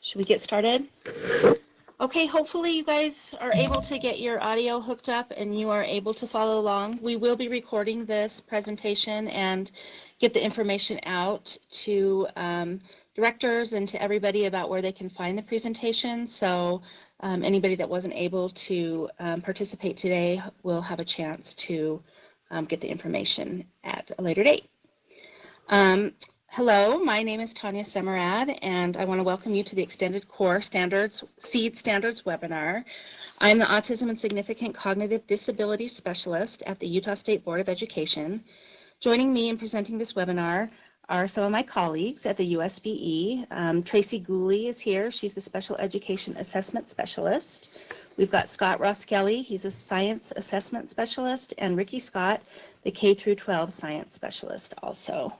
Should we get started? Okay, hopefully you guys are able to get your audio hooked up and you are able to follow along. We will be recording this presentation and get the information out to directors and to everybody about where they can find the presentation. So anybody that wasn't able to participate today will have a chance to get the information at a later date. Hello, my name is Tanya Semerad, and I want to welcome you to the Extended Core Standards SEED Standards webinar. I'm the Autism and Significant Cognitive Disability Specialist at the Utah State Board of Education. Joining me in presenting this webinar are some of my colleagues at the USBE. Tracy Gooley is here. She's the Special Education Assessment Specialist. We've got Scott Ross-Kelly. He's a Science Assessment Specialist, and Ricky Scott, the K-12 Science Specialist also.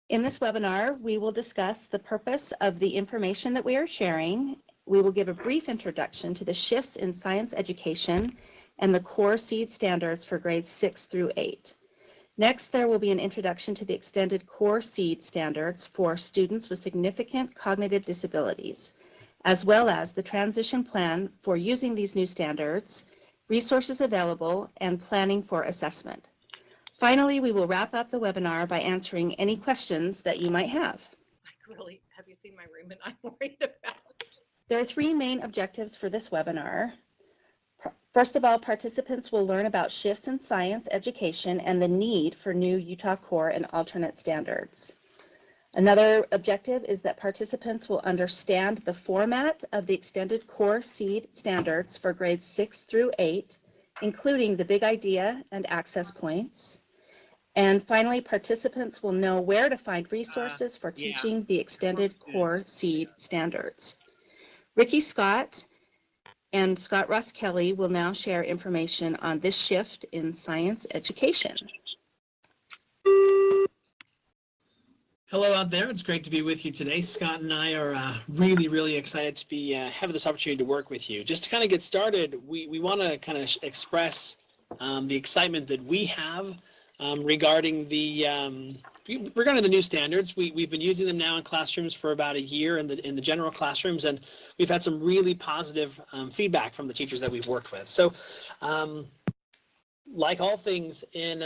In this webinar, we will discuss the purpose of the information that we are sharing. We will give a brief introduction to the shifts in science education and the core SEED standards for grades 6 through 8. Next, there will be an introduction to the extended core SEED standards for students with significant cognitive disabilities, as well as the transition plan for using these new standards, resources available, and planning for assessment. Finally, we will wrap up the webinar by answering any questions that you might have. Have you seen my room and I'm worried about it? There are three main objectives for this webinar. First of all, participants will learn about shifts in science education and the need for new Utah core and alternate standards. Another objective is that participants will understand the format of the extended core SEED standards for grades 6 through 8, including the big idea and access points. And finally, participants will know where to find resources for teaching the extended core SEED standards. Ricky Scott and Scott Ross-Kelly will now share information on this shift in science education. Hello out there. It's great to be with you today. Scott and I are really excited to be having this opportunity to work with you. Just to kind of get started, we want to kind of express the excitement that we have regarding the new standards. We've been using them now in classrooms for about a year in the general classrooms, and we've had some really positive feedback from the teachers that we've worked with. So, like all things in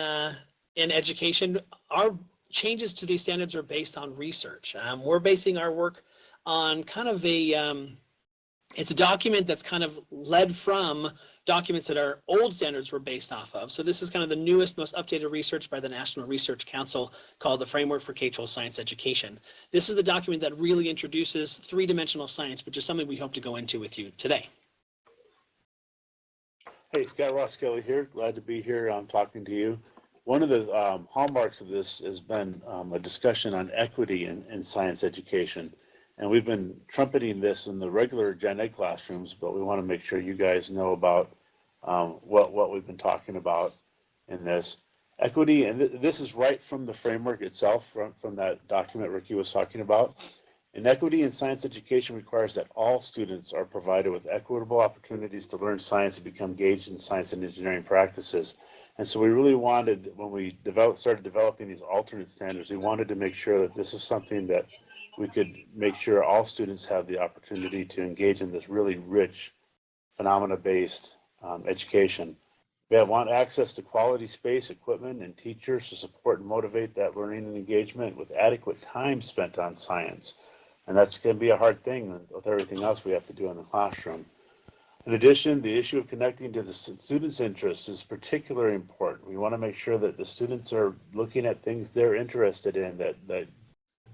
education, our changes to these standards are based on research. We're basing our work on kind of it's a document that's kind of led from documents that our old standards were based off of. So this is kind of the newest, most updated research by the National Research Council called the Framework for K-12 Science Education. This is the document that really introduces three-dimensional science, which is something we hope to go into with you today. Hey, Scott Ross-Kelly here. Glad to be here. I'm talking to you. One of the hallmarks of this has been a discussion on equity in science education. And we've been trumpeting this in the regular gen ed classrooms, but we want to make sure you guys know about what we've been talking about in this. Equity, and this is right from the framework itself, from that document Ricky was talking about. And equity in science education requires that all students are provided with equitable opportunities to learn science and become engaged in science and engineering practices. And so we really wanted, when we started developing these alternate standards, we wanted to make sure that this is something that we could make sure all students have the opportunity to engage in this really rich, phenomena-based education. We want access to quality space, equipment, and teachers to support and motivate that learning and engagement with adequate time spent on science. And that's going to be a hard thing with everything else we have to do in the classroom. In addition, the issue of connecting to the students' interests is particularly important. We want to make sure that the students are looking at things they're interested in, that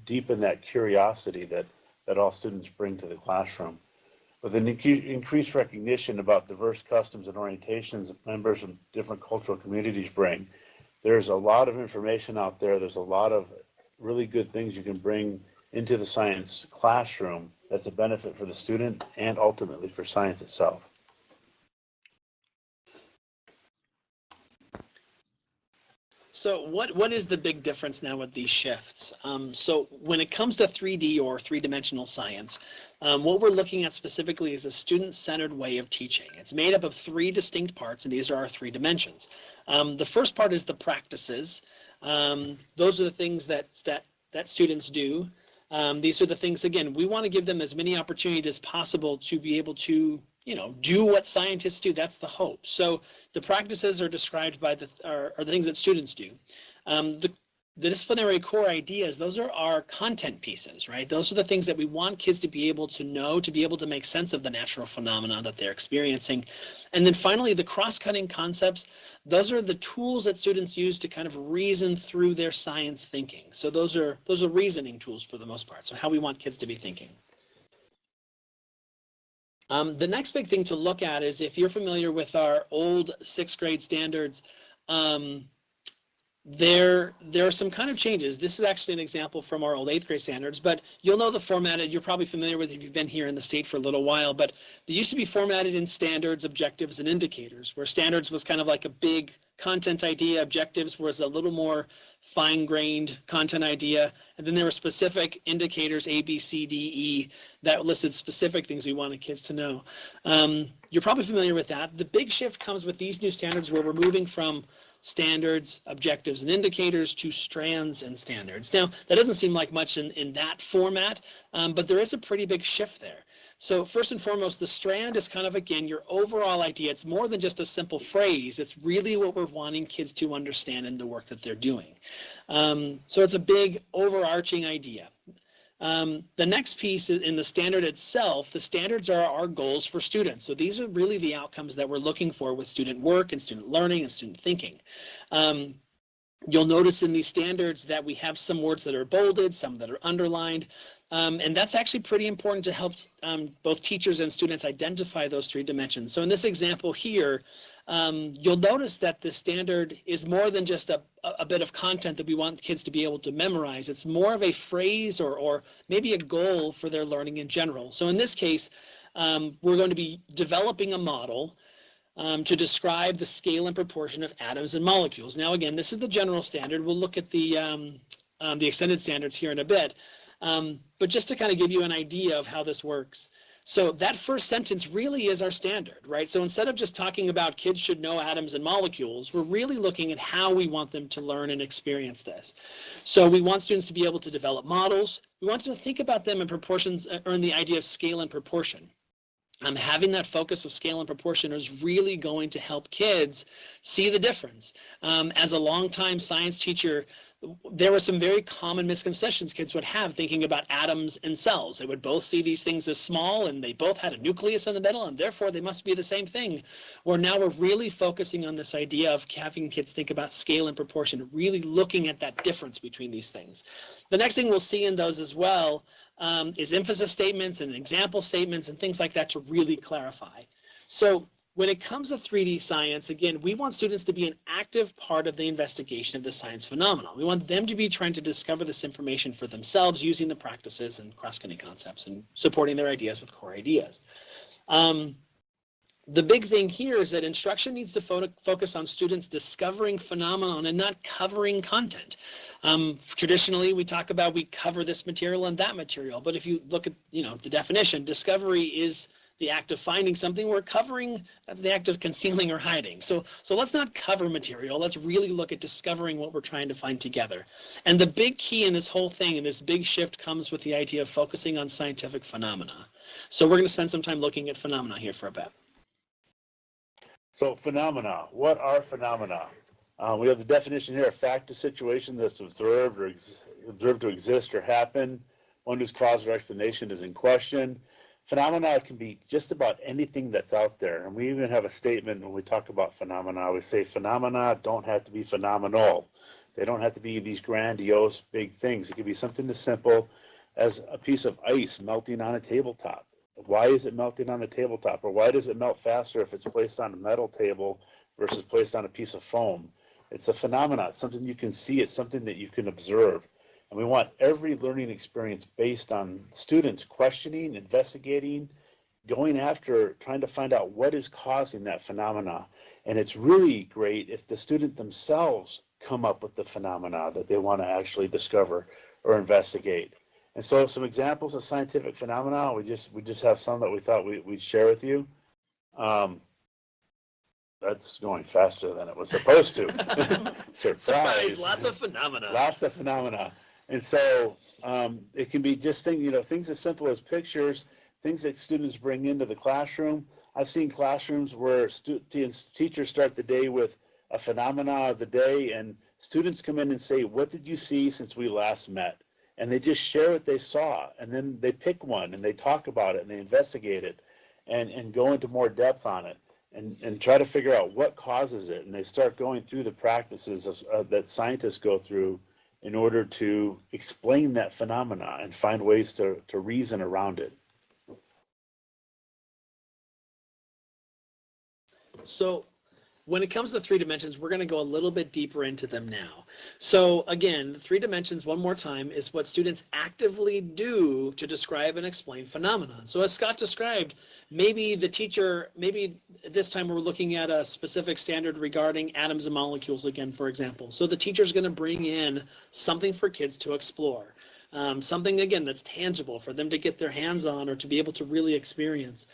deepen that curiosity that all students bring to the classroom. With an increased recognition about diverse customs and orientations that members of different cultural communities bring, there's a lot of information out there. There's a lot of really good things you can bring into the science classroom that's a benefit for the student and ultimately for science itself. So what is the big difference now with these shifts? So when it comes to 3D or three-dimensional science, what we're looking at specifically is a student-centered way of teaching. It's made up of three distinct parts, and these are our three dimensions. The first part is the practices. Those are the things that students do. These are the things, again, we want to give them as many opportunities as possible to be able to, do what scientists do. That's the hope. So the practices are described by are the things that students do. The disciplinary core ideas, those are our content pieces, right? Those are the things that we want kids to be able to know, to be able to make sense of the natural phenomena that they're experiencing. And then finally, the cross-cutting concepts, those are the tools that students use to kind of reason through their science thinking. So those are reasoning tools for the most part. So how we want kids to be thinking. The next big thing to look at is, if you're familiar with our old 6th grade standards, there are some kind of changes. This is actually an example from our old 8th grade standards, but you'll know the formatted, you're probably familiar with it if you've been here in the state for a little while, but they used to be formatted in standards, objectives, and indicators, where standards was kind of like a big content idea, objectives was a little more fine-grained content idea, and then there were specific indicators, A, B, C, D, E, that listed specific things we wanted kids to know. You're probably familiar with that. The big shift comes with these new standards, where we're moving from standards, objectives, and indicators to strands and standards. Now, that doesn't seem like much in that format, but there is a pretty big shift there. So first and foremost, the strand is kind of, again, your overall idea. It's more than just a simple phrase. It's really what we're wanting kids to understand in the work that they're doing. So it's a big overarching idea. The next piece is in the standard itself. The standards are our goals for students. So these are really the outcomes that we're looking for with student work and student learning and student thinking. You'll notice in these standards that we have some words that are bolded, some that are underlined. And that's actually pretty important to help both teachers and students identify those 3 dimensions. So in this example here, you'll notice that the standard is more than just a bit of content that we want kids to be able to memorize. It's more of a phrase or maybe a goal for their learning in general. So in this case, we're going to be developing a model to describe the scale and proportion of atoms and molecules. Now, again, this is the general standard. We'll look at the extended standards here in a bit. But just to kind of give you an idea of how this works. So that first sentence really is our standard, right? So instead of just talking about kids should know atoms and molecules, we're really looking at how we want them to learn and experience this. So we want students to be able to develop models. We want them to think about them in proportions, or in the idea of scale and proportion. Having that focus of scale and proportion is really going to help kids see the difference. As a longtime science teacher, there were some very common misconceptions kids would have thinking about atoms and cells. They would both see these things as small, and they both had a nucleus in the middle, and therefore they must be the same thing. Where now we're really focusing on this idea of having kids think about scale and proportion, really looking at that difference between these things. The next thing we'll see in those as well is emphasis statements and example statements and things like that to really clarify. So when it comes to 3D science, again, we want students to be an active part of the investigation of the science phenomenon. We want them to be trying to discover this information for themselves using the practices and cross-cutting concepts and supporting their ideas with core ideas. The big thing here is that instruction needs to focus on students discovering phenomenon and not covering content. Traditionally, we talk about we cover this material and that material, but if you look at the definition, discovery is the act of finding something. We're covering, that's the act of concealing or hiding. So let's not cover material. Let's really look at discovering what we're trying to find together. And the big key in this whole thing, and this big shift, comes with the idea of focusing on scientific phenomena. So we're going to spend some time looking at phenomena here for a bit. So phenomena, what are phenomena? We have the definition here: a fact or situation that's observed or observed to exist or happen, one whose cause or explanation is in question. Phenomena can be just about anything that's out there. And we even have a statement when we talk about phenomena. We say phenomena don't have to be phenomenal. They don't have to be these grandiose big things. It could be something as simple as a piece of ice melting on a tabletop. Why is it melting on the tabletop? Or why does it melt faster if it's placed on a metal table versus placed on a piece of foam? It's a phenomenon. It's something you can see. It's something that you can observe. And we want every learning experience based on students questioning, investigating, going after, trying to find out what is causing that phenomena. And it's really great if the student themselves come up with the phenomena that they want to actually discover or investigate. And so some examples of scientific phenomena, we just have some that we thought we'd share with you. That's going faster than it was supposed to. Surprise. Lots of phenomena. Lots of phenomena. And so it can be just things as simple as pictures, things that students bring into the classroom. I've seen classrooms where teachers start the day with a phenomena of the day, and students come in and say, what did you see since we last met? And they just share what they saw, and then they pick one and they talk about it and they investigate it and go into more depth on it and try to figure out what causes it. And they start going through the practices that scientists go through in order to explain that phenomena and find ways to reason around it. So when it comes to 3 dimensions, we're going to go a little bit deeper into them now. So again, the 3 dimensions, one more time, is what students actively do to describe and explain phenomena. So as Scott described, maybe this time we're looking at a specific standard regarding atoms and molecules again, for example. So the teacher's going to bring in something for kids to explore. Something, again, that's tangible for them to get their hands on or to be able to really experience.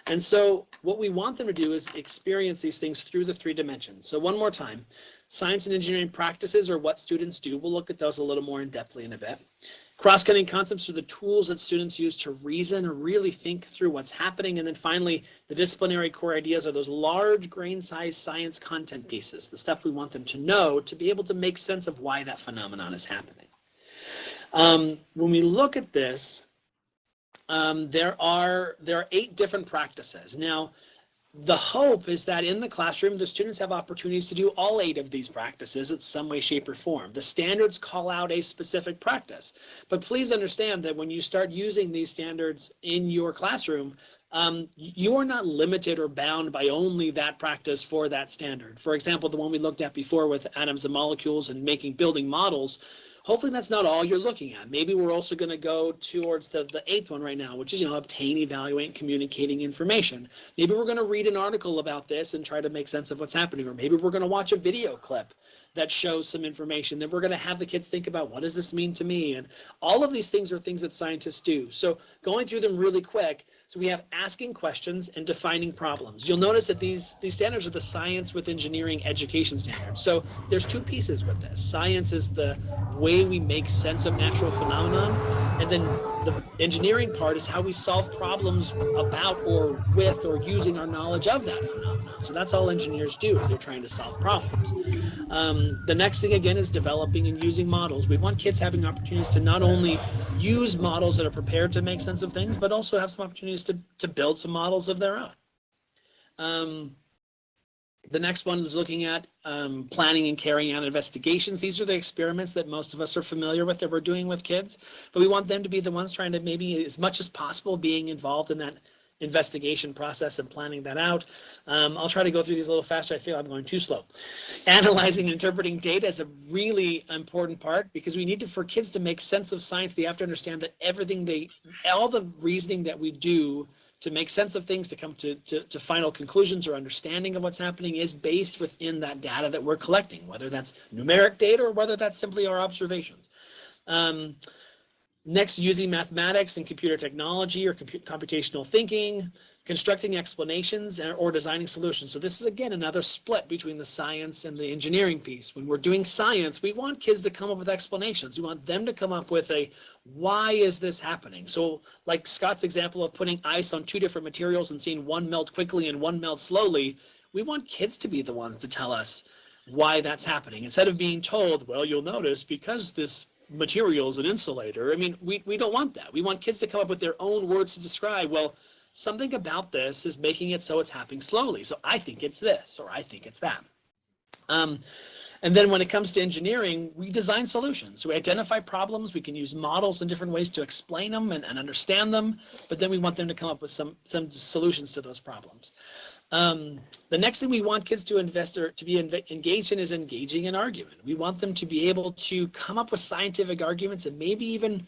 And so what we want them to do is experience these things through the 3 dimensions. So one more time, science and engineering practices are what students do. We'll look at those a little more in depthly in a bit. Cross-cutting concepts are the tools that students use to reason or really think through what's happening. And then finally, the disciplinary core ideas are those large grain-sized science content pieces, the stuff we want them to know to be able to make sense of why that phenomenon is happening. When we look at this, there are 8 different practices. Now, the hope is that in the classroom, the students have opportunities to do all 8 of these practices in some way, shape, or form. The standards call out a specific practice. But please understand that when you start using these standards in your classroom, you are not limited or bound by only that practice for that standard. For example, the one we looked at before with atoms and molecules and building models, hopefully that's not all you're looking at. Maybe we're also going to go towards the 8th one right now, which is, obtain, evaluate, and communicating information. Maybe we're going to read an article about this and try to make sense of what's happening. Or maybe we're going to watch a video clip that shows some information. Then we're going to have the kids think about, what does this mean to me? And all of these things are things that scientists do. So going through them really quick. So we have asking questions and defining problems. You'll notice that these standards are the science with engineering education standards. So there's 2 pieces with this. Science is the way we make sense of natural phenomenon, and then the engineering part is how we solve problems about or with or using our knowledge of that phenomenon. So that's all engineers do, is they're trying to solve problems. The next thing, again, is developing and using models. We want kids having opportunities to not only use models that are prepared to make sense of things, but also have some opportunities to build some models of their own. The next one is looking at planning and carrying out investigations. These are the experiments that most of us are familiar with that we're doing with kids, but we want them to be the ones trying to, maybe as much as possible, being involved in that investigation process and planning that out. I'll try to go through these a little faster. I feel I'm going too slow. Analyzing and interpreting data is a really important part, because we need for kids to make sense of science, they have to understand that all the reasoning that we do to make sense of things, to come to final conclusions or understanding of what's happening, is based within that data that we're collecting, whether that's numeric data or whether that's simply our observations. Next, using mathematics and computer technology or computational thinking, constructing explanations or designing solutions. So this is, again, another split between the science and the engineering piece. When we're doing science, we want kids to come up with explanations. We want them to come up with why is this happening? So like Scott's example of putting ice on 2 different materials and seeing one melt quickly and one melt slowly, we want kids to be the ones to tell us why that's happening, instead of being told, well, you'll notice because this material is an insulator. I mean, we don't want that. We want kids to come up with their own words to describe, well, something about this is making it so it's happening slowly. So I think it's this, or I think it's that. And then when it comes to engineering, we design solutions. So we identify problems. We can use models in different ways to explain them and understand them. But then we want them to come up with some solutions to those problems. The next thing we want kids to be engaged in is engaging in argument. We want them to be able to come up with scientific arguments and maybe even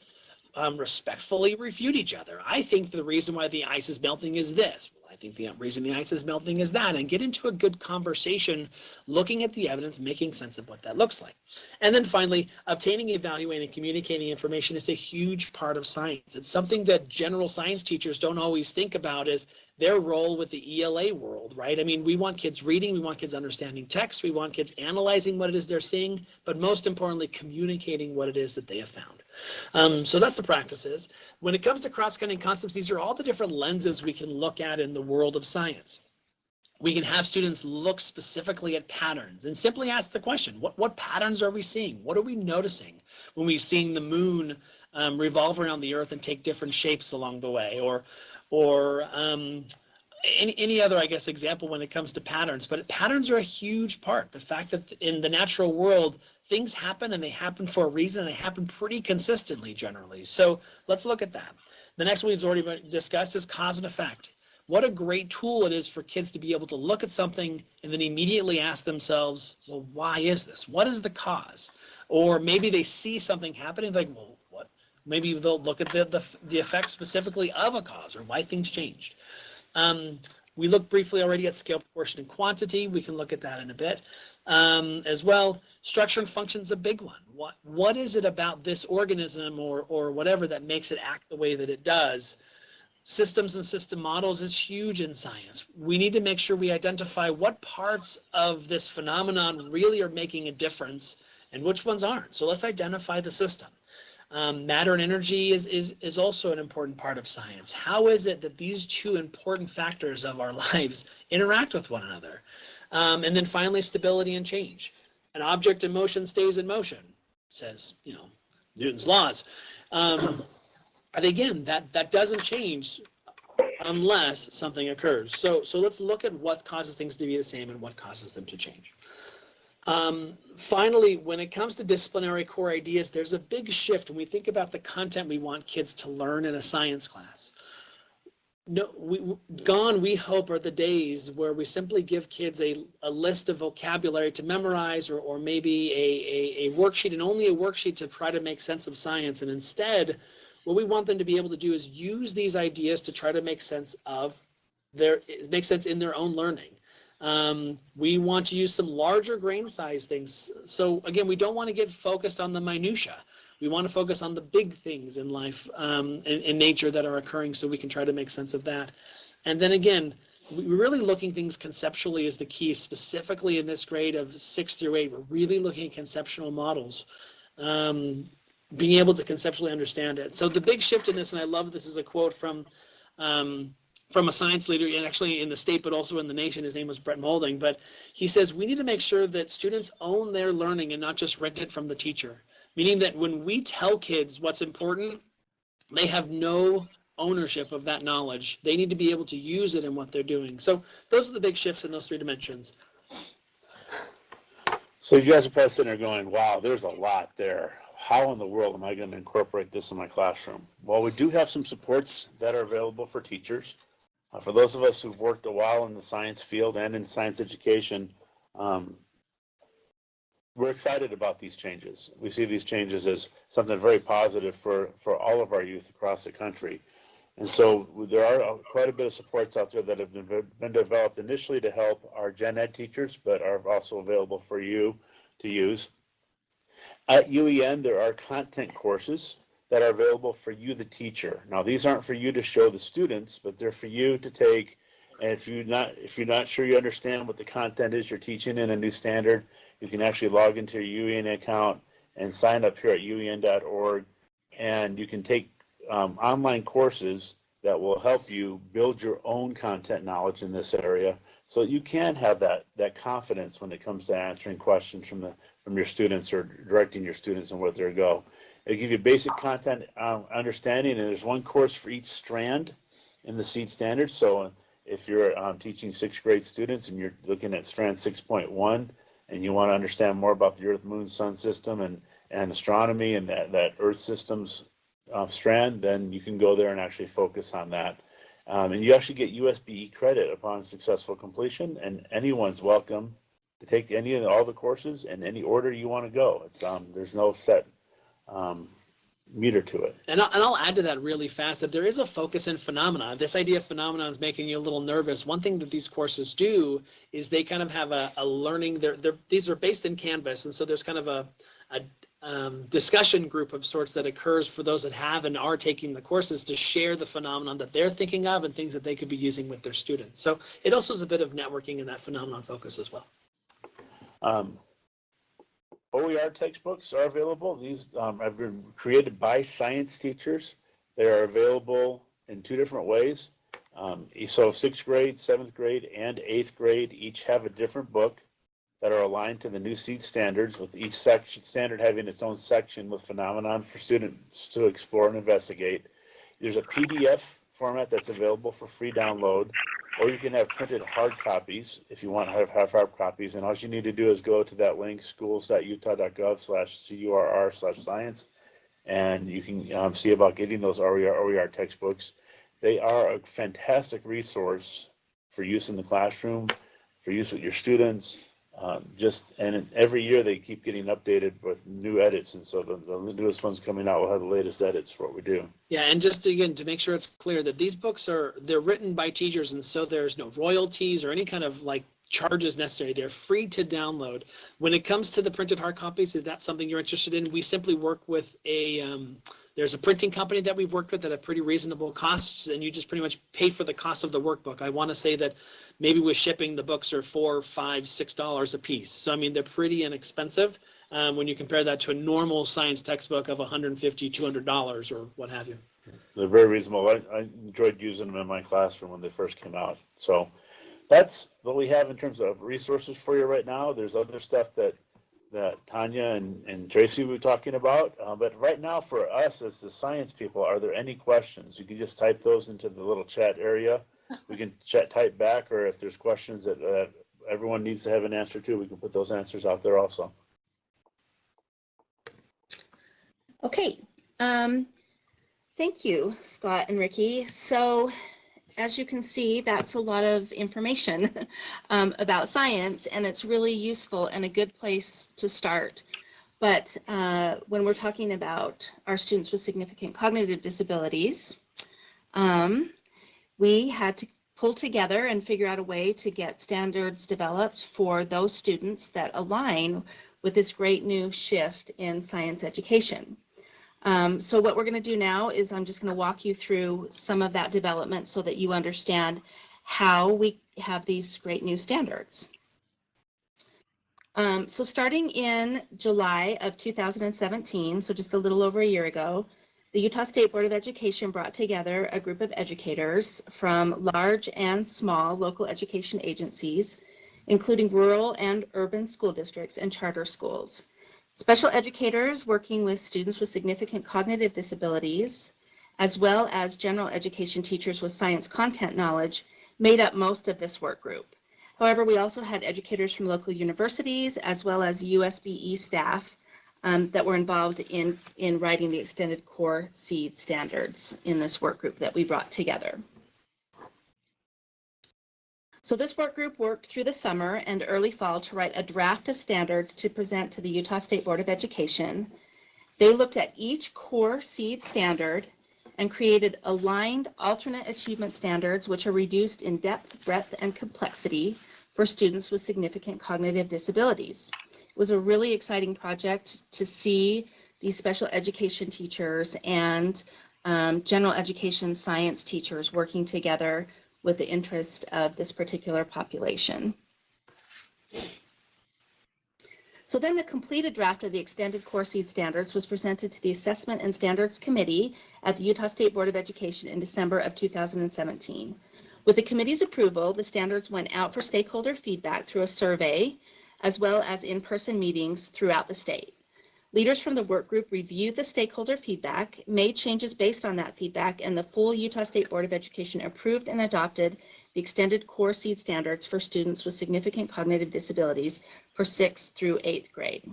respectfully refute each other. I think the reason why the ice is melting is this. Well, I think the reason the ice is melting is that, and get into a good conversation, looking at the evidence, making sense of what that looks like. And then finally, obtaining, evaluating, and communicating information is a huge part of science. It's something that general science teachers don't always think about, as their role with the ELA world, right? I mean, we want kids reading, we want kids understanding text, we want kids analyzing what it is they're seeing, but most importantly, communicating what it is that they have found. So that's the practices. When it comes to cross-cutting concepts, these are all the different lenses we can look at in the world of science. We can have students look specifically at patterns and simply ask the question, what patterns are we seeing? What are we noticing when we're seeing the moon revolve around the earth and take different shapes along the way, or any other, I guess, example when it comes to patterns. But patterns are a huge part. The fact that in the natural world, things happen and they happen for a reason and they happen pretty consistently generally. So let's look at that. The next one we've already discussed is cause and effect. What a great tool it is for kids to be able to look at something and then immediately ask themselves, well, why is this? What is the cause? Or maybe they see something happening, like, well, what? Maybe they'll look at the effect specifically of a cause or why things changed. We looked briefly already at scale, proportion, and quantity. We can look at that in a bit as well. Structure and function is a big one. What is it about this organism or whatever that makes it act the way that it does? Systems and system models is huge in science. We need to make sure we identify what parts of this phenomenon really are making a difference and which ones aren't. So let's identify the system. Matter and energy is also an important part of science. How is it that these two important factors of our lives interact with one another? And then finally, stability and change. An object in motion stays in motion, says, Newton's laws. And again, that doesn't change unless something occurs. So let's look at what causes things to be the same and what causes them to change. Finally, when it comes to disciplinary core ideas, there's a big shift when we think about the content we want kids to learn in a science class. No, we hope, are the days where we simply give kids a list of vocabulary to memorize or maybe a worksheet and only a worksheet to try to make sense of science. And instead, what we want them to be able to do is use these ideas to try to make sense in their own learning. We want to use some larger grain size things. So again, we don't want to get focused on the minutia. We want to focus on the big things in life, in nature that are occurring, so we can try to make sense of that. And then again, we're really looking things conceptually as the key, specifically in this grade of 6 through 8. We're really looking at conceptual models. Being able to conceptually understand it. So the big shift in this, and I love this, is a quote from a science leader, and actually in the state, but also in the nation. His name was Brett Molding. But he says, we need to make sure that students own their learning and not just rent it from the teacher. Meaning that when we tell kids what's important, they have no ownership of that knowledge. They need to be able to use it in what they're doing. So those are the big shifts in those 3 dimensions. So you guys are probably sitting there going, wow, there's a lot there. How in the world am I going to incorporate this in my classroom? Well, we do have some supports that are available for teachers. For those of us who've worked a while in the science field and in science education, we're excited about these changes. We see these changes as something very positive for all of our youth across the country. And so there are quite a bit of supports out there that have been developed initially to help our gen ed teachers, but are also available for you to use. At UEN, there are content courses that are available for you, the teacher. Now, these aren't for you to show the students, but they're for you to take. And if you're not sure you understand what the content is you're teaching in a new standard, you can actually log into your UEN account and sign up here at uen.org, and you can take online courses that will help you build your own content knowledge in this area, so you can have that confidence when it comes to answering questions from your students or directing your students on where they go. It'll give you basic content understanding, and there's one course for each strand in the SEED standard. So if you're teaching 6th grade students and you're looking at strand 6.1 and you want to understand more about the Earth, Moon, Sun system and astronomy and that Earth systems strand, then you can go there and actually focus on that. And you actually get USBE credit upon successful completion, and anyone's welcome to take all the courses in any order you want to go. It's there's no set meter to it. And I'll add to that really fast that there is a focus in phenomena. This idea of phenomena is making you a little nervous. One thing that these courses do is they kind of have a learning. These are based in Canvas, and so there's kind of a discussion group of sorts that occurs for those that have and are taking the courses to share the phenomenon that they're thinking of and things that they could be using with their students. So it also is a bit of networking in that phenomenon focus as well. OER textbooks are available. These have been created by science teachers. They are available in two different ways. So 6th grade, 7th grade, and 8th grade each have a different book that are aligned to the new SEED standards, with each section standard having its own section with phenomenon for students to explore and investigate. There's a PDF format that's available for free download, or you can have printed hard copies if you want to have hard copies. And all you need to do is go to that link, schools.utah.gov/CURR/science, and you can see about getting those OER textbooks. They are a fantastic resource for use in the classroom, for use with your students. And every year they keep getting updated with new edits, and so the newest ones coming out will have the latest edits for what we do. Yeah, and just again to make sure it's clear that these books they're written by teachers, and so there's no royalties or any kind of like charges necessary. They're free to download. When it comes to the printed hard copies, if that's something you're interested in, we simply work with there's a printing company that we've worked with that have pretty reasonable costs, and you just pretty much pay for the cost of the workbook. I want to say that maybe with shipping, the books are $4, $5, $6 a piece. So I mean, they're pretty inexpensive when you compare that to a normal science textbook of $150, $200 or what have you. They're very reasonable. I enjoyed using them in my classroom when they first came out. So that's what we have in terms of resources for you right now. There's other stuff that Tanya and Tracy were talking about. But right now for us as the science people, are there any questions? You can just type those into the little chat area. We can type back, or if there's questions that everyone needs to have an answer to, we can put those answers out there also. Okay. Thank you, Scott and Ricky. So as you can see, that's a lot of information about science, and it's really useful and a good place to start. But when we're talking about our students with significant cognitive disabilities, we had to pull together and figure out a way to get standards developed for those students that align with this great new shift in science education. So what we're going to do now is I'm just going to walk you through some of that development so that you understand how we have these great new standards. So starting in July of 2017, so just a little over a year ago, the Utah State Board of Education brought together a group of educators from large and small local education agencies, including rural and urban school districts and charter schools. Special educators working with students with significant cognitive disabilities, as well as general education teachers with science content knowledge, made up most of this work group. However, we also had educators from local universities, as well as USBE staff that were involved in writing the extended core SEED standards in this work group that we brought together. So this work group worked through the summer and early fall to write a draft of standards to present to the Utah State Board of Education. They looked at each core SEED standard and created aligned alternate achievement standards, which are reduced in depth, breadth, and complexity for students with significant cognitive disabilities. It was a really exciting project to see these special education teachers and general education science teachers working together with the interest of this particular population. So then the completed draft of the extended core SEED standards was presented to the Assessment and Standards Committee at the Utah State Board of Education in December of 2017. With the committee's approval, the standards went out for stakeholder feedback through a survey, as well as in-person meetings throughout the state. Leaders from the work group reviewed the stakeholder feedback, made changes based on that feedback, and the full Utah State Board of Education approved and adopted the extended core SEED standards for students with significant cognitive disabilities for 6th through 8th grade.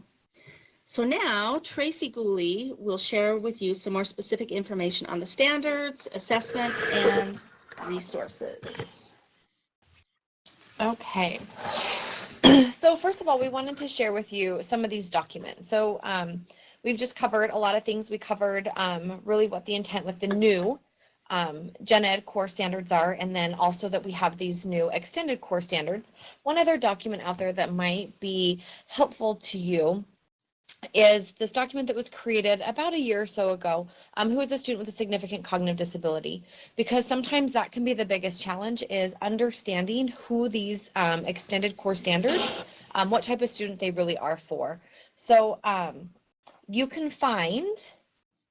So now Tracy Gooley will share with you some more specific information on the standards, assessment, and resources. Okay. So first of all, we wanted to share with you some of these documents. So we've just covered a lot of things. We covered really what the intent with the new Gen Ed core standards are, and then also that we have these new extended core standards. One other document out there that might be helpful to you is this document that was created about a year or so ago, who is a student with a significant cognitive disability, because sometimes that can be the biggest challenge, is understanding who these extended core standards, what type of student they really are for. So you can find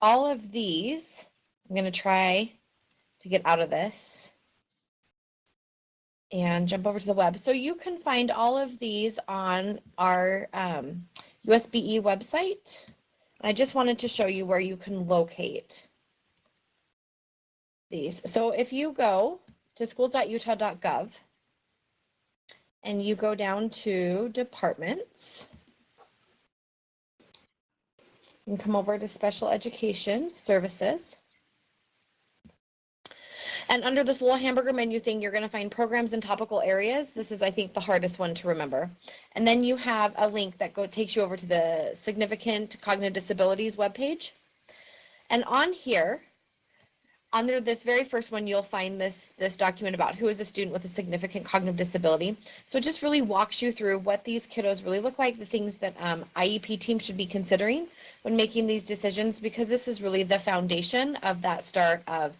all of these. I'm going to try to get out of this and jump over to the web. So you can find all of these on our USBE website. I just wanted to show you where you can locate these. So if you go to schools.utah.gov and you go down to departments and come over to special education services. And under this little hamburger menu thing, you're going to find programs and topical areas. This is, I think, the hardest one to remember. And then you have a link that takes you over to the Significant Cognitive Disabilities webpage. And on here, under this very first one, you'll find this document about who is a student with a significant cognitive disability. So it just really walks you through what these kiddos really look like, the things that IEP teams should be considering when making these decisions, because this is really the foundation of that start of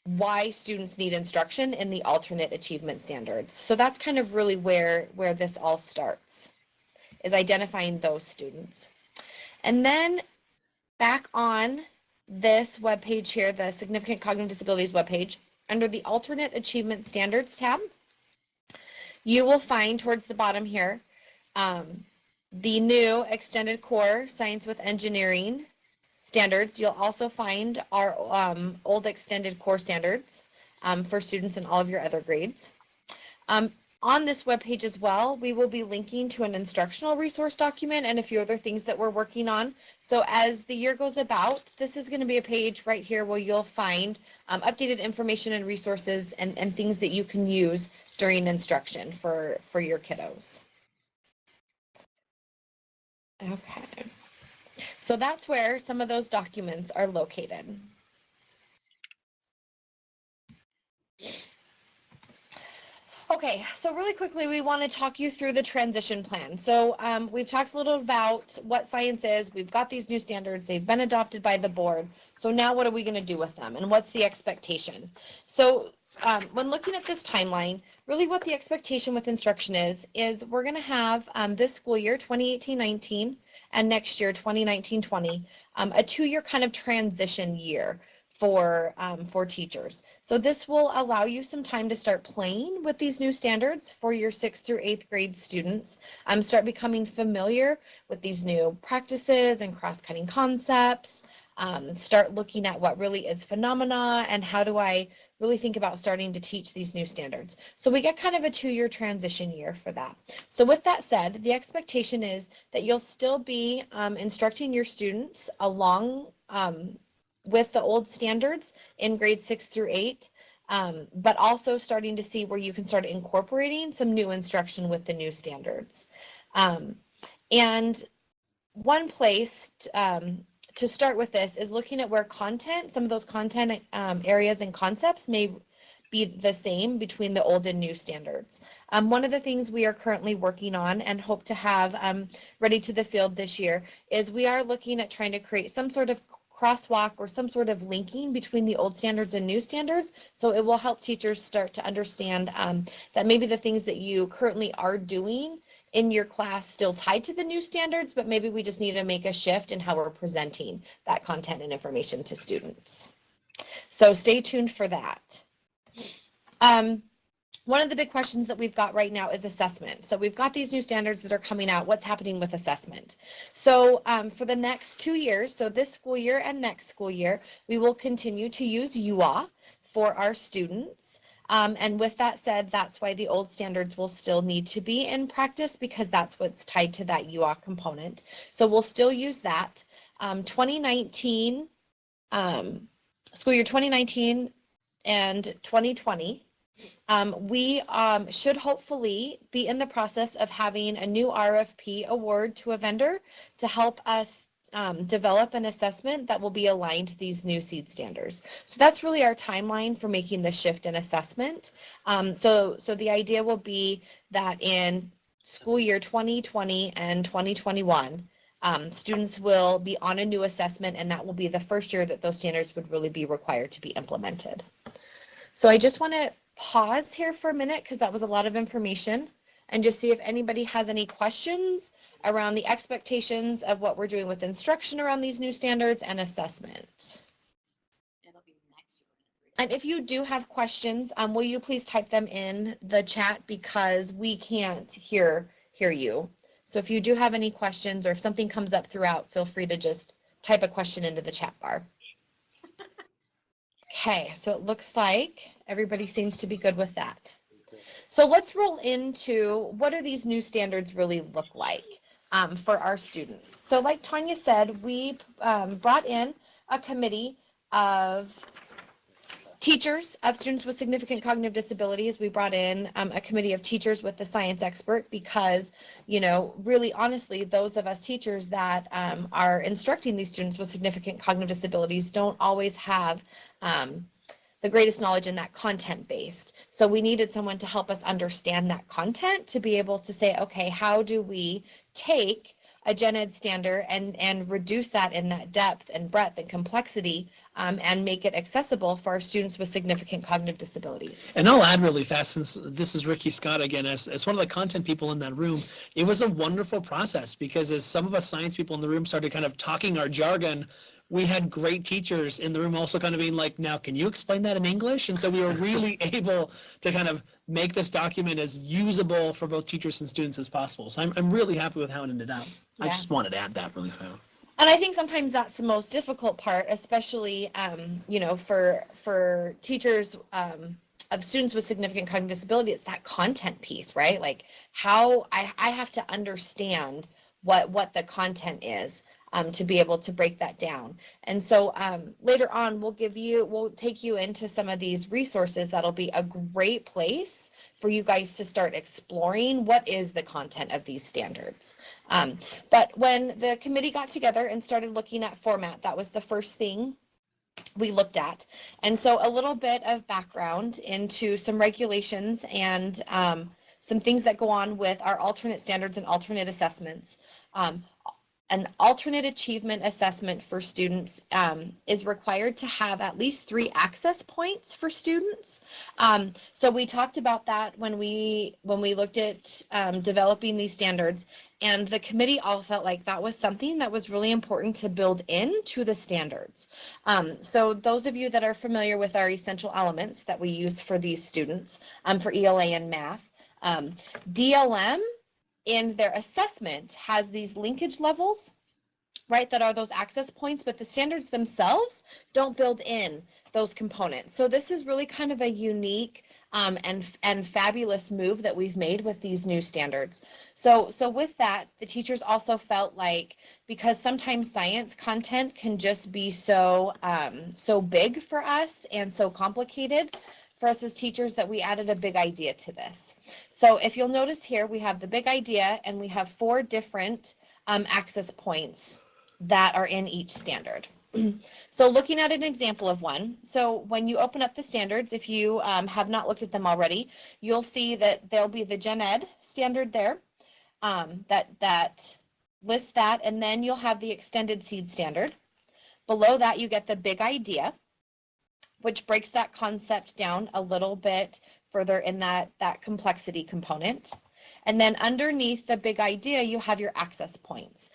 why students need instruction in the alternate achievement standards. So that's kind of really where this all starts, is identifying those students. And then back on this webpage here, the Significant Cognitive Disabilities webpage, under the Alternate Achievement Standards tab, you will find towards the bottom here the new Extended Core Science with Engineering standards. You'll also find our old extended core standards for students in all of your other grades. On this webpage as well, we will be linking to an instructional resource document and a few other things that we're working on. So as the year goes about, this is going to be a page right here where you'll find updated information and resources and things that you can use during instruction for your kiddos. Okay. So that's where some of those documents are located. Okay, so really quickly, we want to talk you through the transition plan. So we've talked a little about what science is. We've got these new standards. They've been adopted by the board. So now what are we going to do with them? And what's the expectation? So when looking at this timeline, really what the expectation with instruction is we're going to have this school year, 2018-19, and next year, 2019-20, a 2-year kind of transition year for teachers. So this will allow you some time to start playing with these new standards for your 6th through 8th grade students, start becoming familiar with these new practices and cross-cutting concepts, start looking at what really is phenomena and how do I really think about starting to teach these new standards. So we get kind of a 2-year transition year for that. So with that said, the expectation is that you'll still be instructing your students along with the old standards in grades 6 through 8, but also starting to see where you can start incorporating some new instruction with the new standards. And one place to start with this is looking at where content, some of those content areas and concepts may be the same between the old and new standards. One of the things we are currently working on and hope to have ready to the field this year is we are looking at trying to create some sort of crosswalk or some sort of linking between the old standards and new standards. So it will help teachers start to understand that maybe the things that you currently are doing in your class still tied to the new standards, but maybe we just need to make a shift in how we're presenting that content and information to students. So stay tuned for that. One of the big questions that we've got right now is assessment. So we've got these new standards that are coming out. What's happening with assessment? So for the next 2 years, so this school year and next school year, we will continue to use UA for our students. And with that said, that's why the old standards will still need to be in practice because that's what's tied to that UA component. So we'll still use that. 2019, school year 2019 and 2020, we should hopefully be in the process of having a new RFP award to a vendor to help us develop an assessment that will be aligned to these new SEED standards. So that's really our timeline for making the shift in assessment. So the idea will be that in school year 2020 and 2021, students will be on a new assessment, and that will be the first year that those standards would really be required to be implemented. So I just want to pause here for a minute because that was a lot of information, and just see if anybody has any questions around the expectations of what we're doing with instruction around these new standards and assessment. And if you do have questions, will you please type them in the chat because we can't hear you. So if you do have any questions or if something comes up throughout, feel free to just type a question into the chat bar. Okay, so it looks like everybody seems to be good with that. So let's roll into what do these new standards really look like for our students. So like Tanya said, we brought in a committee of teachers of students with significant cognitive disabilities. We brought in a committee of teachers with the science expert because, you know, really honestly, those of us teachers that are instructing these students with significant cognitive disabilities don't always have the greatest knowledge in that content based. So we needed someone to help us understand that content to be able to say, okay, how do we take a gen ed standard and reduce that in that depth and breadth and complexity and make it accessible for our students with significant cognitive disabilities. And I'll add really fast, since this is Ricky Scott again, as one of the content people in that room, it was a wonderful process because as some of us science people in the room started kind of talking our jargon, we had great teachers in the room also kind of being like, now, can you explain that in English? And so we were really able to kind of make this document as usable for both teachers and students as possible. So I'm really happy with how it ended out. Yeah. I just wanted to add that really fast. And I think sometimes that's the most difficult part, especially, you know, for teachers of students with significant cognitive disability. It's that content piece, right? Like how I have to understand what the content is to be able to break that down. And so later on, we'll take you into some of these resources that'll be a great place for you guys to start exploring what is the content of these standards. But when the committee got together and started looking at format, that was the first thing we looked at. And so a little bit of background into some regulations and some things that go on with our alternate standards and alternate assessments. An alternate achievement assessment for students is required to have at least 3 access points for students. So we talked about that when we looked at developing these standards, and the committee all felt like that was something that was really important to build into the standards. So those of you that are familiar with our essential elements that we use for these students for ELA and math, DLM in their assessment has these linkage levels, right, that are those access points, but the standards themselves don't build in those components. So this is really kind of a unique and fabulous move that we've made with these new standards. So with that, the teachers also felt like, because sometimes science content can just be so big for us and so complicated for us as teachers, that we added a big idea to this. So if you'll notice here, we have the big idea and we have 4 different access points that are in each standard. So looking at an example of one, so when you open up the standards, if you have not looked at them already, you'll see that there'll be the Gen Ed standard there that lists that, and then you'll have the extended seed standard. Below that, you get the big idea, which breaks that concept down a little bit further in that complexity component. And then underneath the big idea, you have your access points.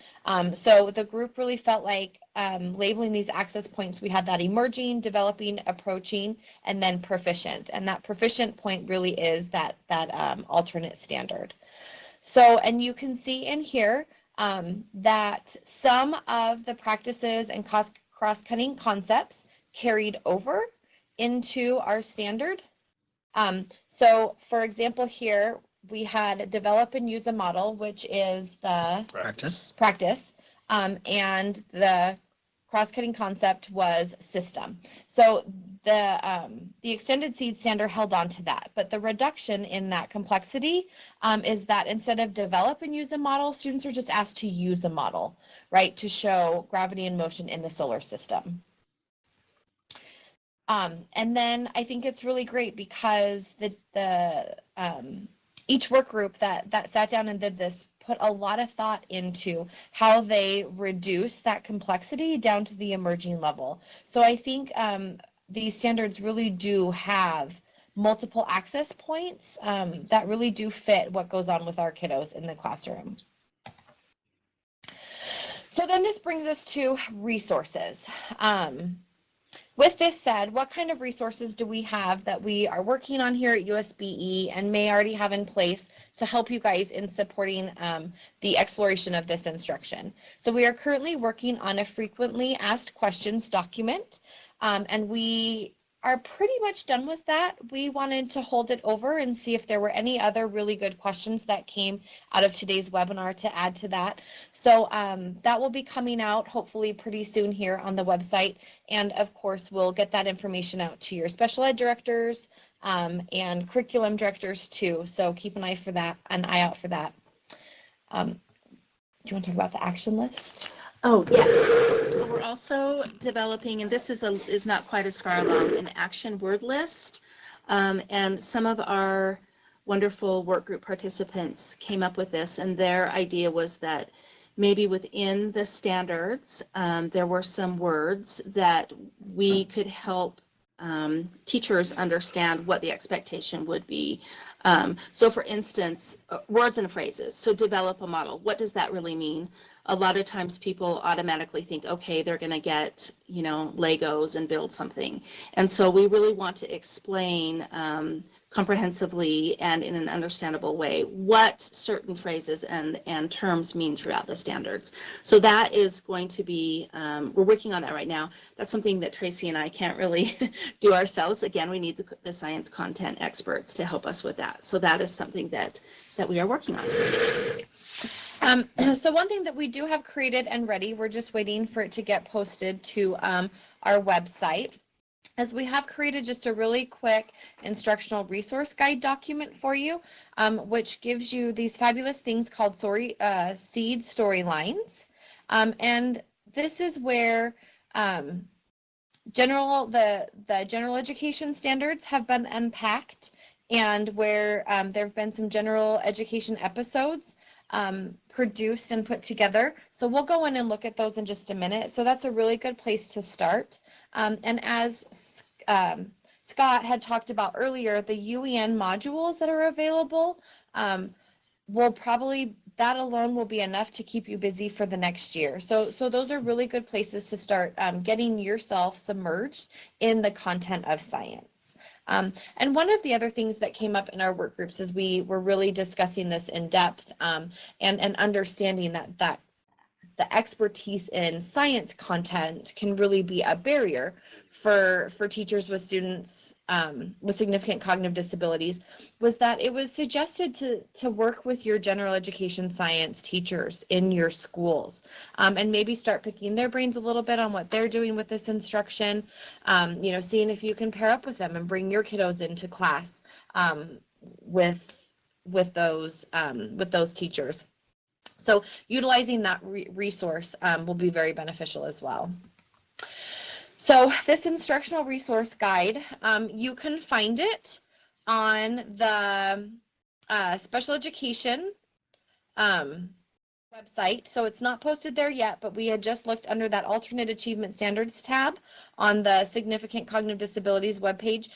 So the group really felt like labeling these access points, we had that emerging, developing, approaching, and then proficient. And that proficient point really is that alternate standard. So, and you can see in here that some of the practices and cross-cutting concepts carried over into our standard. So for example, here we had develop and use a model, which is the practice, and the cross-cutting concept was system. So the extended seed standard held on to that, but the reduction in that complexity is that instead of develop and use a model, students are just asked to use a model, right, to show gravity and motion in the solar system. And then I think it's really great because each work group that sat down and did this put a lot of thought into how they reduce that complexity down to the emerging level. So I think these standards really do have multiple access points that really do fit what goes on with our kiddos in the classroom. So then this brings us to resources. With this said, what kind of resources do we have that we are working on here at USBE and may already have in place to help you guys in supporting the exploration of this instruction? So we are currently working on a frequently asked questions document, and we are pretty much done with that. We wanted to hold it over and see if there were any other really good questions that came out of today's webinar to add to that. So that will be coming out hopefully pretty soon here on the website. And of course, we'll get that information out to your special ed directors and curriculum directors too. So keep an eye out for that. Do you want to talk about the action list? Oh, yeah. So we're also developing, and this is not quite as far along, an action word list. And some of our wonderful work group participants came up with this, and their idea was that maybe within the standards, there were some words that we could help teachers understand what the expectation would be. So for instance, words and phrases. So develop a model. What does that really mean? A lot of times people automatically think, okay, they're going to get, Legos and build something. And so we really want to explain comprehensively and in an understandable way what certain phrases and terms mean throughout the standards. So that is going to be, we're working on that right now. That's something that Tracy and I can't really do ourselves. Again, we need the science content experts to help us with that. So that is something that we are working on. So one thing that we do have created and ready, we're just waiting for it to get posted to our website, as we have created just a really quick instructional resource guide document for you, which gives you these fabulous things called seed storylines. And this is where the general education standards have been unpacked, and where there have been some general education episodes produced and put together. So we'll go in and look at those in just a minute. So that's a really good place to start. And as Scott had talked about earlier, the UEN modules that are available that alone will be enough to keep you busy for the next year. So those are really good places to start getting yourself submerged in the content of science. And one of the other things that came up in our work groups as we were really discussing this in depth and understanding that the expertise in science content can really be a barrier for teachers with students with significant cognitive disabilities, was that it was suggested to work with your general education science teachers in your schools and maybe start picking their brains a little bit on what they're doing with this instruction, seeing if you can pair up with them and bring your kiddos into class with those teachers. So utilizing that resource will be very beneficial as well. So this instructional resource guide, you can find it on the special education website. So it's not posted there yet, but we had just looked under that alternate achievement standards tab on the significant cognitive disabilities webpage.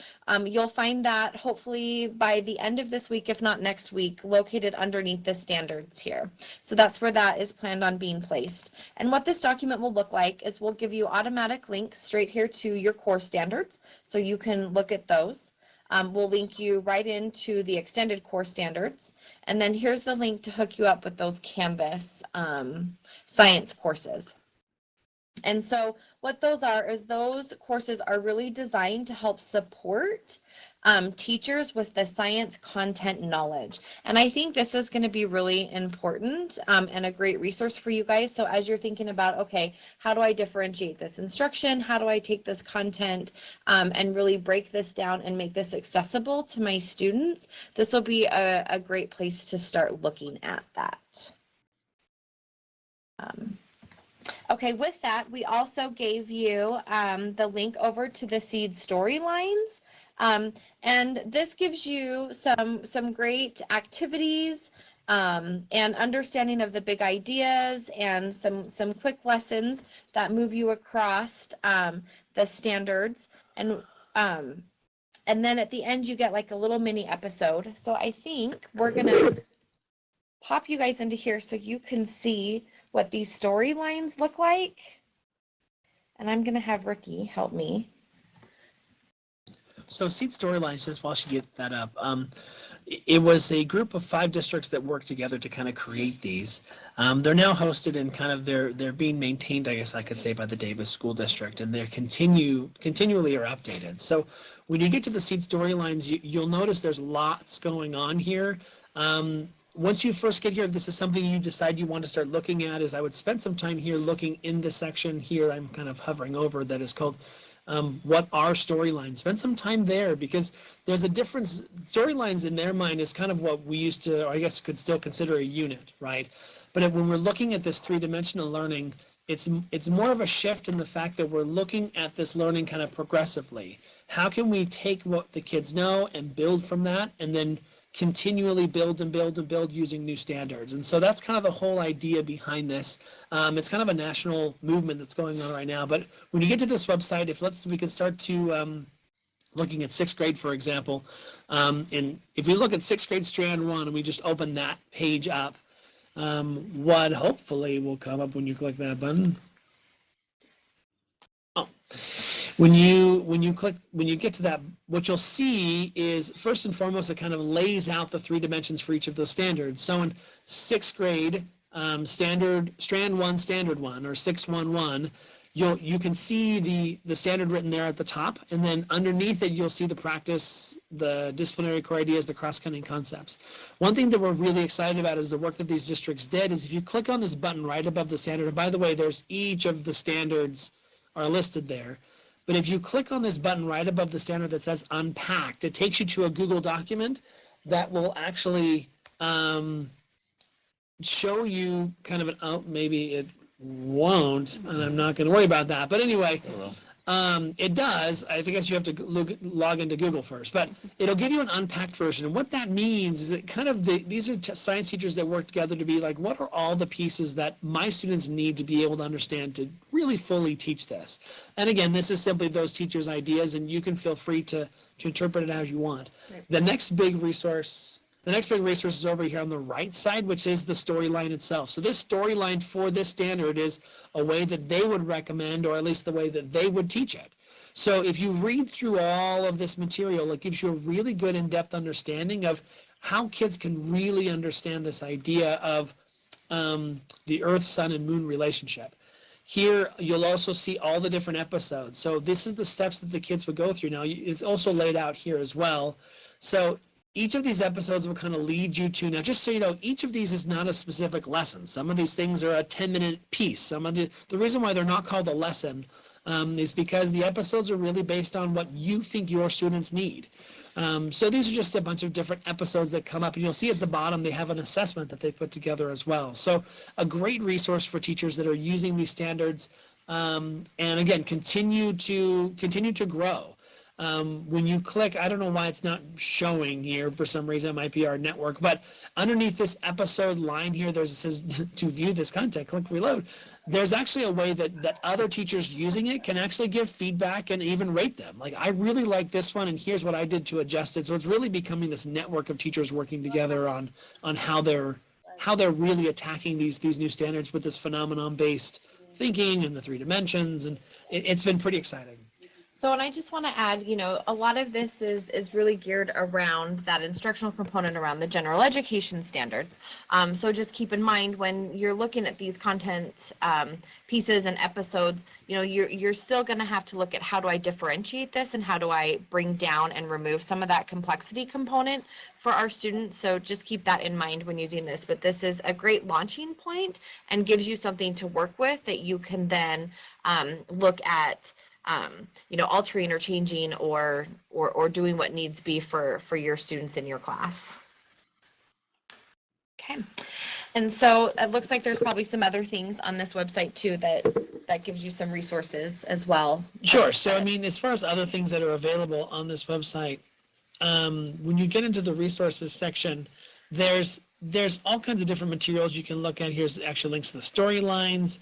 You'll find that hopefully by the end of this week, if not next week, located underneath the standards here. So that's where that is planned on being placed. And what this document will look like is we'll give you automatic links straight here to your core standards, so you can look at those. We'll link you right into the extended core standards. And then here's the link to hook you up with those Canvas science courses. And so what those are is those courses are really designed to help support teachers with the science content knowledge. And I think this is going to be really important and a great resource for you guys. So as you're thinking about, okay, how do I differentiate this instruction? How do I take this content and really break this down and make this accessible to my students? This will be a great place to start looking at that. Okay, with that, we also gave you the link over to the seed storylines. And this gives you some great activities and understanding of the big ideas and some quick lessons that move you across the standards. And then at the end, you get like a little mini episode. So I think we're gonna pop you guys into here so you can see what these storylines look like. And I'm gonna have Ricky help me. So Seed Storylines, just while she gets that up, it was a group of 5 districts that worked together to kind of create these. They're now hosted and kind of they're being maintained, I guess I could say, by the Davis School District, and they're continually are updated. So when you get to the Seed Storylines, you'll notice there's lots going on here. Once you first get here, if this is something you decide you want to start looking at, is I would spend some time here looking in the section here I'm kind of hovering over that is called what are storylines. Spend some time there, because there's a difference. Storylines in their mind is kind of what we used to, or I guess could still consider a unit, right? But when we're looking at this 3-dimensional learning, it's more of a shift in the fact that we're looking at this learning kind of progressively. How can we take what the kids know and build from that, and then continually build and build and build using new standards? And so that's kind of the whole idea behind this. It's kind of a national movement that's going on right now. But when you get to this website, we can start to looking at 6th grade, for example. And if we look at 6th grade strand 1 and we just open that page up, what hopefully will come up when you click that button. Oh, when you get to that, what you'll see is, first and foremost, it kind of lays out the 3 dimensions for each of those standards. So in 6th grade, strand 1, standard 1, or 611, you can see the standard written there at the top, and then underneath it you'll see the practice, the disciplinary core ideas, the cross-cutting concepts. One thing that we're really excited about is the work that these districts did is if you click on this button right above the standard, and by the way, there's each of the standards are listed there. But if you click on this button right above the standard that says Unpacked, it takes you to a Google document that will actually show you kind of an, oh, maybe it won't, and I'm not going to worry about that. But anyway, it does. I guess you have to log into Google first, but it'll give you an unpacked version. And what that means is that kind of these are science teachers that work together to be like, what are all the pieces that my students need to be able to understand to really fully teach this? And again, this is simply those teachers' ideas, and you can feel free to interpret it as you want. Right. The next big resource is over here on the right side, which is the storyline itself. So this storyline for this standard is a way that they would recommend, or at least the way that they would teach it. So if you read through all of this material, it gives you a really good in-depth understanding of how kids can really understand this idea of the Earth, Sun, and Moon relationship. Here, you'll also see all the different episodes. So this is the steps that the kids would go through. Now, it's also laid out here as well. So each of these episodes will kind of lead you to, now just so you know, each of these is not a specific lesson. Some of these things are a 10-minute piece. Some of the reason why they're not called a lesson is because the episodes are really based on what you think your students need. So these are just a bunch of different episodes that come up, and you'll see at the bottom they have an assessment that they put together as well. So a great resource for teachers that are using these standards, and again, continue to grow. When you click, I don't know why it's not showing here for some reason, it might be our network, but underneath this episode line here, it says to view this content, click reload. There's actually a way that other teachers using it can actually give feedback and even rate them. Like, I really like this one, and here's what I did to adjust it. So it's really becoming this network of teachers working together on how they're really attacking these new standards with this phenomenon-based thinking and the 3 dimensions, and it's been pretty exciting. So, and I just want to add, a lot of this is really geared around that instructional component around the general education standards. So just keep in mind when you're looking at these content pieces and episodes, you're still going to have to look at how do I differentiate this and how do I bring down and remove some of that complexity component for our students. So just keep that in mind when using this. But this is a great launching point and gives you something to work with that you can then look at altering or changing or doing what needs be for your students in your class. Okay. And so it looks like there's probably some other things on this website too that gives you some resources as well. Sure. So, I mean, as far as other things that are available on this website, when you get into the resources section, there's all kinds of different materials you can look at. Here's actually links to the storylines.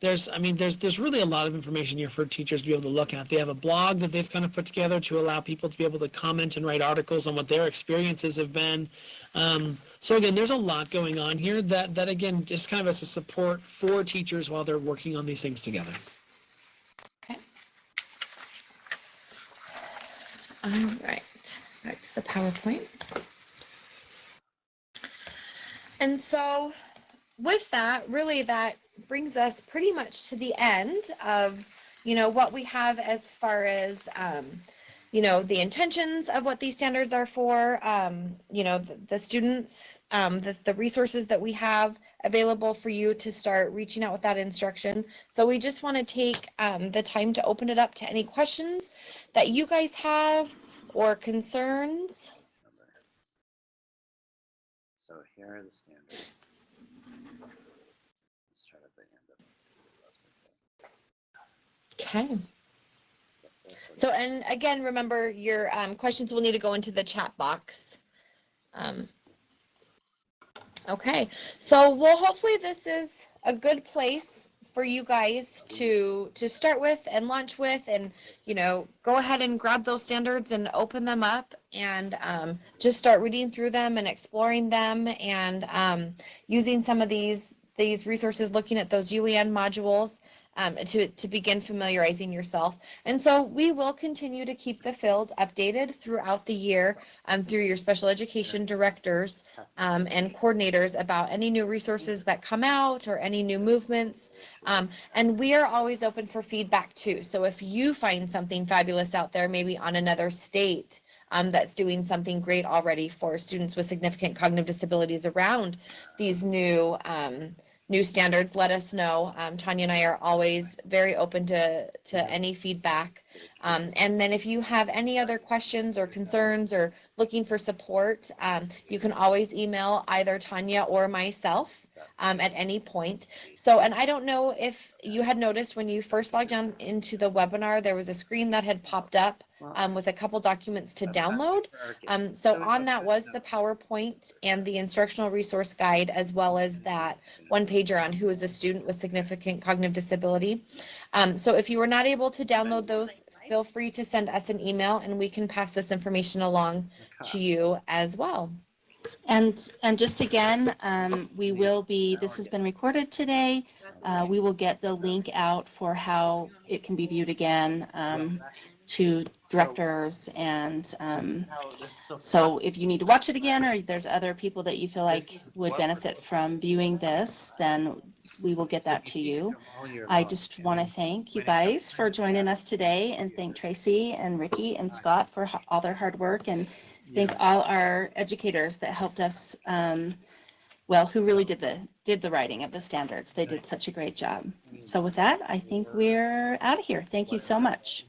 There's really a lot of information here for teachers to be able to look at. They have a blog that they've kind of put together to allow people to be able to comment and write articles on what their experiences have been. So again, there's a lot going on here that again, just kind of as a support for teachers while they're working on these things together. Okay. All right, back to the PowerPoint. And so with that, really that brings us pretty much to the end of, what we have as far as, the intentions of what these standards are for, the students, the resources that we have available for you to start reaching out with that instruction. So we just want to take the time to open it up to any questions that you guys have or concerns. So here are the standards. Start at the end of Okay. So, and again, remember your questions will need to go into the chat box. Okay, so well, hopefully this is a good place for you guys to start with and launch with, and go ahead and grab those standards and open them up and just start reading through them and exploring them and using some of these resources, looking at those UEN modules to begin familiarizing yourself. And so we will continue to keep the field updated throughout the year through your special education directors and coordinators about any new resources that come out or any new movements. And we are always open for feedback too. So if you find something fabulous out there, maybe on another state that's doing something great already for students with significant cognitive disabilities around these new standards, let us know. Tanya and I are always very open to any feedback. And then if you have any other questions or concerns or looking for support, you can always email either Tanya or myself at any point. So, and I don't know if you had noticed when you first logged on into the webinar, there was a screen that had popped up with a couple documents to download. So on that was the PowerPoint and the instructional resource guide, as well as that one pager on who is a student with significant cognitive disability. So if you were not able to download those, feel free to send us an email and we can pass this information along to you as well. And just again, this has been recorded today. We will get the link out for how it can be viewed again to directors, and so if you need to watch it again or there's other people that you feel like would benefit from viewing this, then we will get that to you. I just want to thank you guys for joining us today, and thank Tracy and Ricky and Scott for all their hard work, and thank all our educators that helped us, who really did the writing of the standards. They did such a great job. So with that, I think we're out of here. Thank you so much.